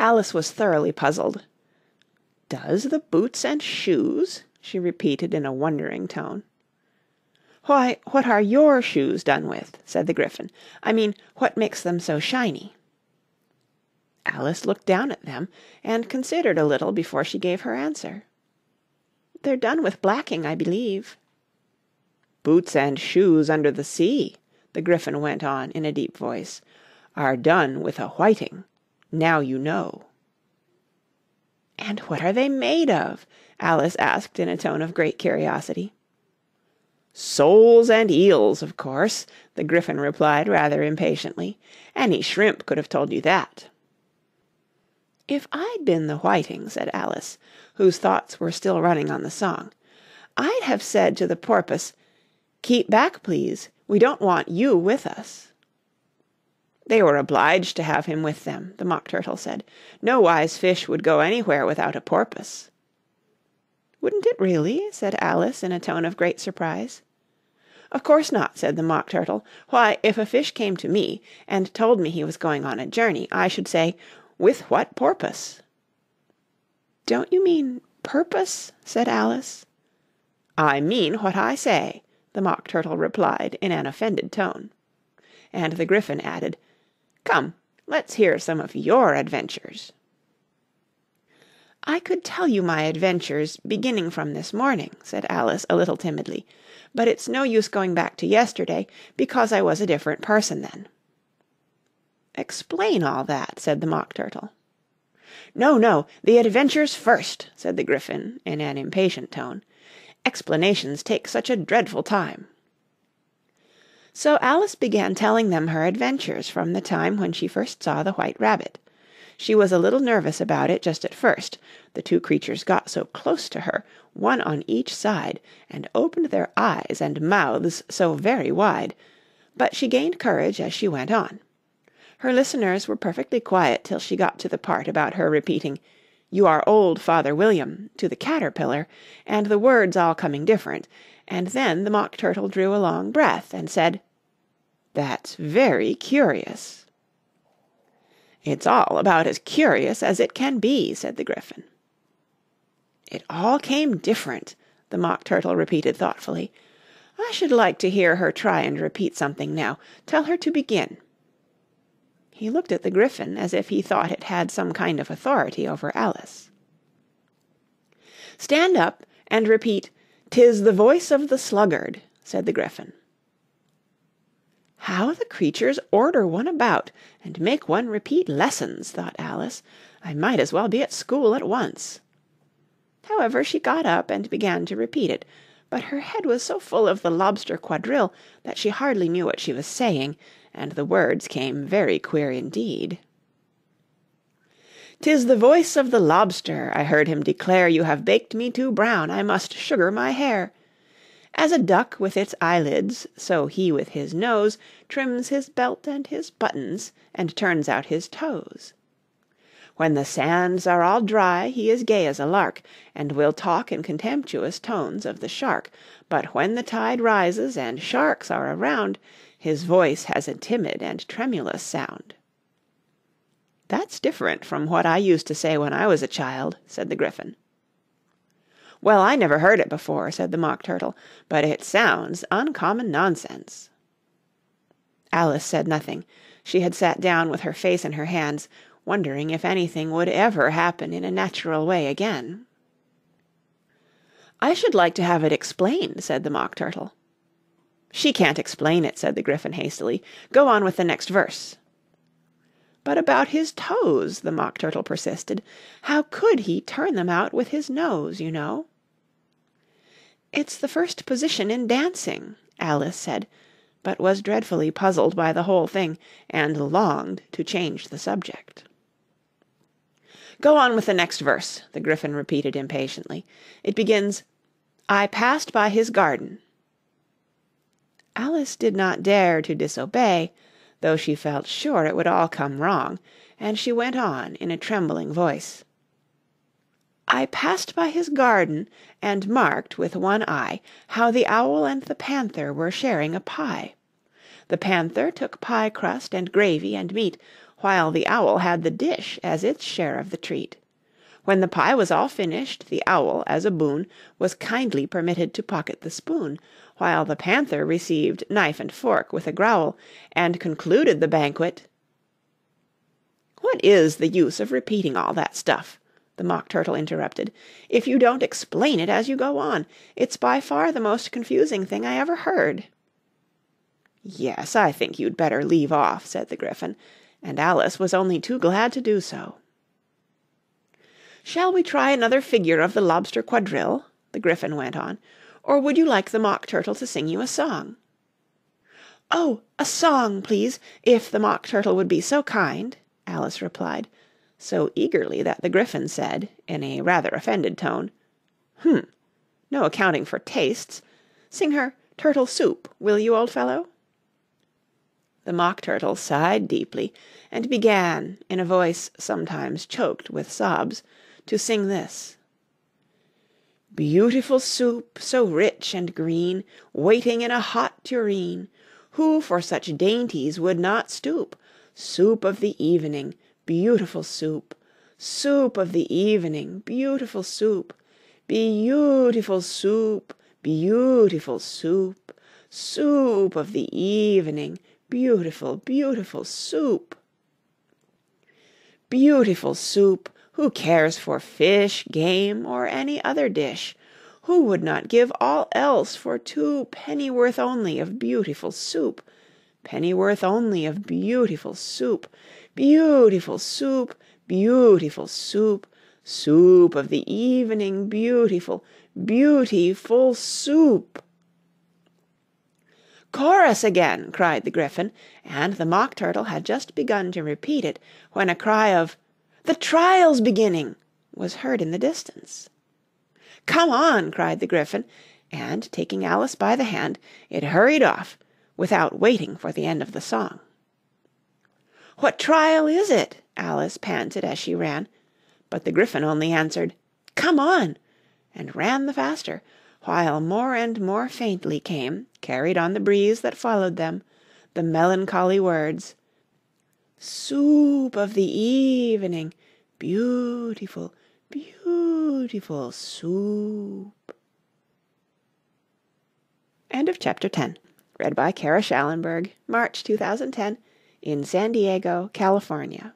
Alice was thoroughly puzzled. "Does the boots and shoes?" she repeated in a wondering tone. "Why, what are your shoes done with?" said the Gryphon. "I mean, what makes them so shiny?" Alice looked down at them, and considered a little before she gave her answer. "They're done with blacking, I believe." "Boots and shoes under the sea," the Gryphon went on in a deep voice, "are done with a whiting. Now you know." "And what are they made of?" Alice asked in a tone of great curiosity. "Soles and eels, of course," the Gryphon replied rather impatiently. "Any shrimp could have told you that." "If I'd been the whiting," said Alice, whose thoughts were still running on the song, "I'd have said to the porpoise, 'Keep back, please. We don't want you with us.'" "They were obliged to have him with them," the Mock Turtle said. "No wise fish would go anywhere without a porpoise." "Wouldn't it really?" said Alice in a tone of great surprise. "Of course not," said the Mock Turtle. "Why, if a fish came to me and told me he was going on a journey, I should say, 'With what porpoise?'" "Don't you mean purpose?" said Alice. "I mean what I say," the Mock Turtle replied in an offended tone. And the Gryphon added, "Come, let's hear some of your adventures." "I could tell you my adventures beginning from this morning," said Alice a little timidly, "but it's no use going back to yesterday, because I was a different person then." "Explain all that," said the Mock Turtle. "No, no, the adventures first," said the Gryphon in an impatient tone. "Explanations take such a dreadful time." So Alice began telling them her adventures from the time when she first saw the White Rabbit. She was a little nervous about it just at first, the two creatures got so close to her, one on each side, and opened their eyes and mouths so very wide, but she gained courage as she went on. Her listeners were perfectly quiet till she got to the part about her repeating, "You are old, Father William," to the caterpillar, and the words all coming different, and then the Mock Turtle drew a long breath and said, "That's very curious." "It's all about as curious as it can be," said the Gryphon. "It all came different," the Mock Turtle repeated thoughtfully. "I should like to hear her try and repeat something now. Tell her to begin." He looked at the Gryphon as if he thought it had some kind of authority over Alice. "Stand up and repeat, ''Tis the voice of the sluggard,'" said the Gryphon. "How the creatures order one about, and make one repeat lessons," thought Alice. "I might as well be at school at once." However, she got up and began to repeat it, but her head was so full of the lobster quadrille that she hardly knew what she was saying, and the words came very queer indeed. "'Tis the voice of the lobster, I heard him declare, You have baked me too brown, I must sugar my hair. As a duck with its eyelids, so he with his nose Trims his belt and his buttons, and turns out his toes. When the sands are all dry, he is gay as a lark, And will talk in contemptuous tones of the shark, But when the tide rises and sharks are around, His voice has a timid and tremulous sound." "That's different from what I used to say when I was a child," said the Gryphon. "Well, I never heard it before," said the Mock Turtle, "but it sounds uncommon nonsense." Alice said nothing. She had sat down with her face in her hands, wondering if anything would ever happen in a natural way again. "I should like to have it explained," said the Mock Turtle. "She can't explain it," said the Gryphon hastily. "Go on with the next verse." "But about his toes," the Mock Turtle persisted. "How could he turn them out with his nose, you know?" "It's the first position in dancing," Alice said, but was dreadfully puzzled by the whole thing, and longed to change the subject. "Go on with the next verse," the Gryphon repeated impatiently. "It begins, 'I passed by his garden.'" Alice did not dare to disobey, though she felt sure it would all come wrong, and she went on in a trembling voice, "I passed by his garden, and marked with one eye How the owl and the panther were sharing a pie. The panther took pie crust and gravy and meat, while the owl had the dish as its share of the treat. When the pie was all finished, the owl, as a boon, was kindly permitted to pocket the spoon, while the panther received knife and fork with a growl, and concluded the banquet— "What is the use of repeating all that stuff?" the Mock Turtle interrupted, "if you don't explain it as you go on? It's by far the most confusing thing I ever heard." "Yes, I think you'd better leave off," said the Gryphon, and Alice was only too glad to do so. "Shall we try another figure of the lobster quadrille?" the Gryphon went on, "or would you like the Mock Turtle to sing you a song?" "Oh, a song, please, if the Mock Turtle would be so kind," Alice replied, so eagerly that the Gryphon said, in a rather offended tone, no accounting for tastes. Sing her Turtle Soup, will you, old fellow?" The Mock Turtle sighed deeply, and began, in a voice sometimes choked with sobs, to sing this— "Beautiful soup, so rich and green, waiting in a hot tureen. Who for such dainties would not stoop? Soup of the evening, beautiful soup. Soup of the evening, beautiful soup. Beautiful soup, beautiful soup. Soup of the evening, beautiful, beautiful soup." Beautiful soup! Who cares for fish, game, or any other dish? Who would not give all else for 2 pennyworth only of beautiful soup? Pennyworth only of beautiful soup. Beautiful soup, beautiful soup. Soup of the evening, beautiful, beautiful soup. "Chorus again!" cried the Gryphon, and the Mock Turtle had just begun to repeat it, when a cry of "The trial's beginning!" was heard in the distance. "Come on!" cried the Gryphon, and, taking Alice by the hand, it hurried off, without waiting for the end of the song. "What trial is it?" Alice panted as she ran, but the Gryphon only answered, "Come on!" and ran the faster, while more and more faintly came, carried on the breeze that followed them, the melancholy words— "Soup of the evening, beautiful, beautiful soup." End of Chapter 10. Read by Kara Schallenberg, March 2010, in San Diego, California.